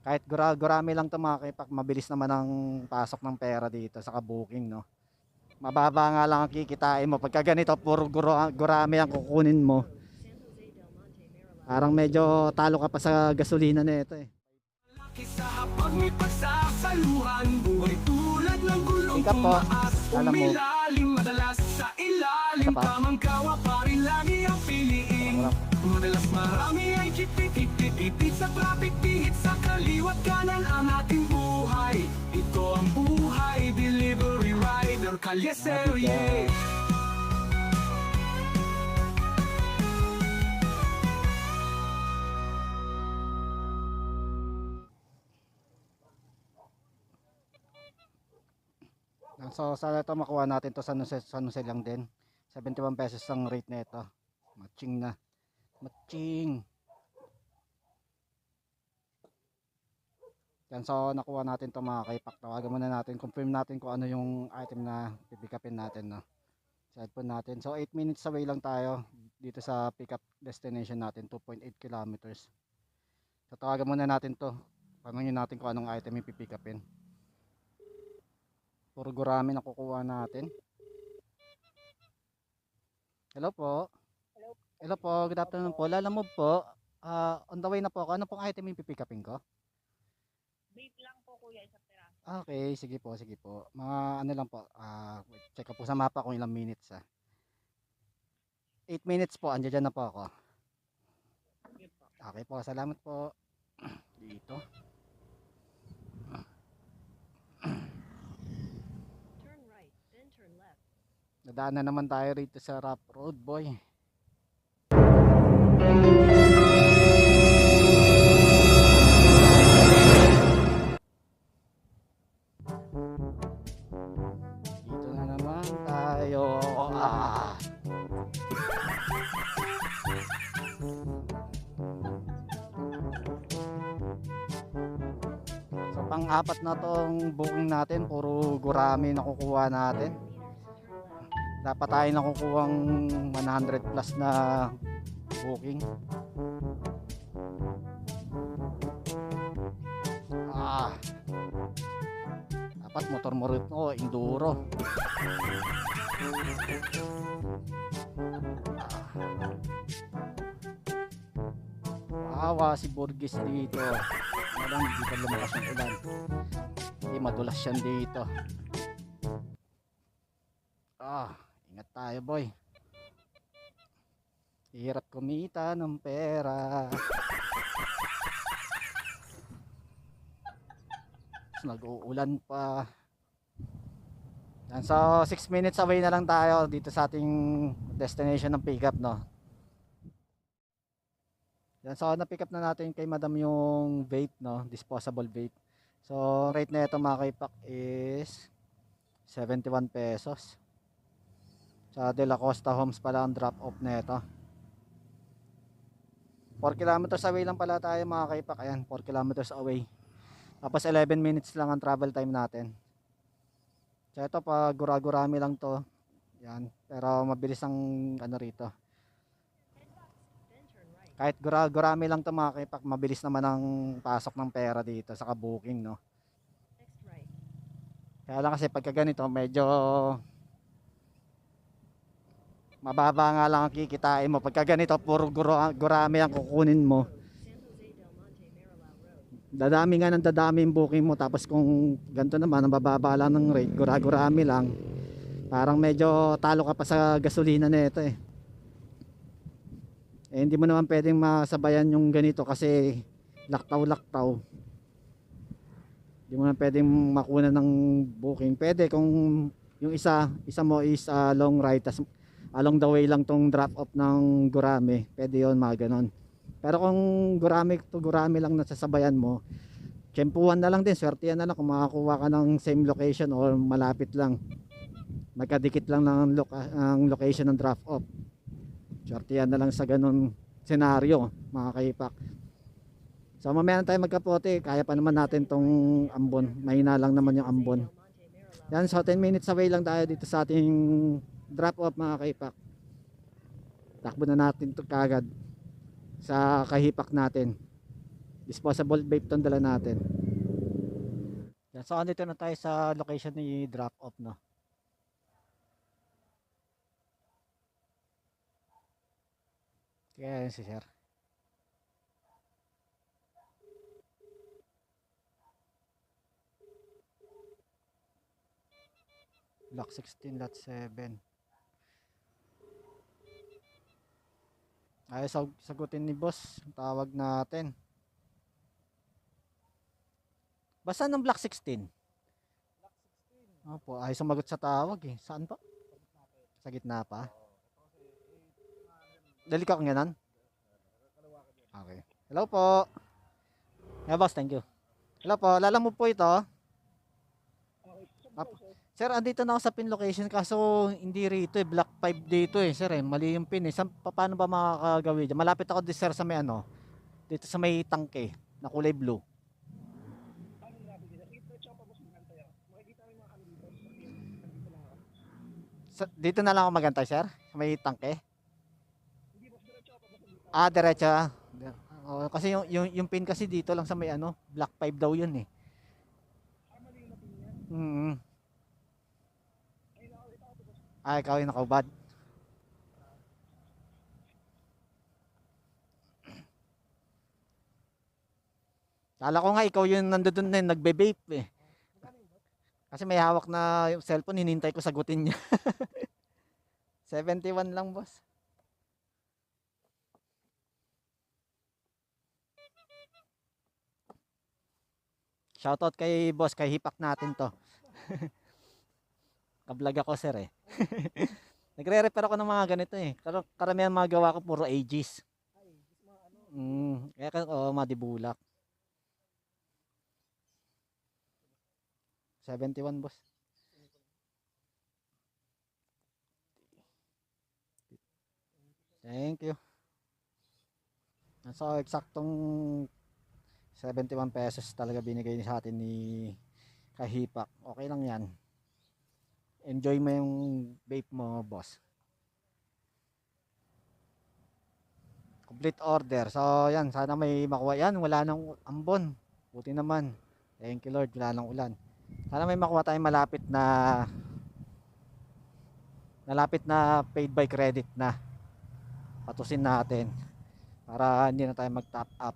Kahit gurami lang 'to mga kaipak, mabilis naman ang pasok ng pera dito sa booking, no. Mababa nga lang ang kikitain mo pagka ganito puro gurami ang kukunin mo. Parang medyo talo ka pa sa gasolina nito eh. Sa hapag may pagsasaluhan, buhay tulad ng gulong Pick up po. tumaas, Alam mo. umilalim, madalas sa Ito ilalim, pa. tamang kawa pa rin lagi ang piliin. Madalas marami ay kipit sa traffic, pihit sa kaliwat kanan ang ating buhay. Ito ang buhay, delivery rider, kalye serye. So sa ito makuha natin to sa San Jose lang din. 71 pesos ang rate nito. Matching na. Matching. Yan, so nakuha natin to mga kaipak. Tawagan muna natin, confirm natin kung ano yung item na pipikapin natin, no. Sa headphone natin. So 8 minutes away lang tayo dito sa pick up destination natin, 2.8 kilometers. So tawagan muna natin to. Tanungin natin kung anong item yung pipikapin. Puro gurami na kukuha natin. Hello po. Hello po, good afternoon po. Lalamove po. On the way na po ako. Ano pong item yung pipikapin ko? Vape lang po kuya, isang piraso. Okay, sige po, sige po. Mga ano lang po. Wait, check ko po sa mapa kung ilang minutes. 8 minutes po, andyan na po ako. Sige po. Okay po, salamat po. Dito. Turn right, then turn left. Nadaan na naman tayo rito sa Rough Road, boy. Dito na naman tayo. So pang-apat na tong booking natin, puro gurami na kukuha natin. Dapat tayo nakukuha ng 100 plus na booking. Dapat motor mo rin to, enduro. Wawa si Burgess dito. Walang hindi pa lumakas ng ulan. Hindi madulas yan dito. Ingat tayo, boy. Hirap kumita ng pera. Nag-uulan pa. Yan, so 6 minutes away na lang tayo dito sa ating destination ng pickup, no. Yan, so na-pick up na natin kay madam yung vape, no, disposable vape. So rate na ito mga kaipak is 71 pesos. Sa De La Costa Homes pala ang drop off na ito. 4 kilometers away lang pala tayo mga kaipak. Ayan, 4 kilometers away. Tapos 11 minutes lang ang travel time natin. So ito pa gurami lang to. Yan, pero mabilis ang ano rito. Kahit gurami lang to mga kaipak, mabilis naman ang pasok ng pera dito sa booking, no. Next right. Kaya lang kasi pagka ganito medyo mababa nga lang ang kikitain mo. Pagka ganito puro gurami ang kukunin mo. Dadami nga ng dadami yung booking mo, tapos kung ganito naman ang bababa lang ng rate, gurami lang, parang medyo talo ka pa sa gasolina nito eh. Hindi mo naman pwedeng masabayan yung ganito kasi laktaw. Hindi mo naman pwedeng makuna ng booking. Pwede kung yung isa mo is long ride, tas along the way lang tong drop off ng gurami, pwede yun, mga ganon. Pero kung gurami lang nasasabayan mo, tsempuhan na lang din, swertihan na lang kung makakuha ka ng same location or malapit lang, magkadikit lang ng location ng drop off. Swertihan na lang sa ganun senaryo mga kaipak. So mamaya na tayo magkapote, kaya pa naman natin tong ambon, mahina lang naman yung ambon. Yan, so 10 minutes away lang tayo dito sa ating drop off mga kaipak. Takbo na natin to kagad sa kahipak natin. Disposable vape tong dala natin. Yan, so andito na tayo sa location ni drop off, no. Kaya yun si sir. Block 16 lot 7. Ay, sagutin ni boss ang tawag natin. Basta ng block 16. Opo, ay sumagot sa tawag eh. Saan pa? Sa gitna pa. Dali ka kung ganan? Okay. Hello po. Yeah, boss, thank you. Hello po, lala mo po ito. Sir, andito na ako sa pin location kaso hindi rito eh. Block 5 dito eh, sir eh. Mali yung pin eh. Paano ba makakagawin dyan? Malapit ako dito, sir, sa may ano. Dito sa may tangke na kulay blue. Dito na lang ako magantay, sir? Sa may tangke? Ah, diretsa. Kasi yung pin kasi dito lang sa may ano, block 5 daw yun eh. Ay, ikaw yung nakaubad. Kala ko nga ikaw yung nandoon na nagbe-vape eh. Kasi may hawak na yung cellphone, hinintay ko sagutin niya. 71 lang, boss. Shoutout kay boss, kay hipak natin to. Kablog ako, sir eh. Nagre-repair ako ng mga ganito eh. Karamihan mga gawa ko puro ages. Kaya madibulak. 71, boss. Thank you. So, eksaktong 71 pesos talaga binigay sa atin ni Kahipak. Okay lang yan. Enjoy mo yung vape mo, boss. Complete order. So, yan. Sana may makuha yan. Wala nang ambon. Buti naman. Thank you, Lord. Wala nang ulan. Sana may makuha tayong malapit na paid by credit na. Patusin natin para hindi na tayo mag top up.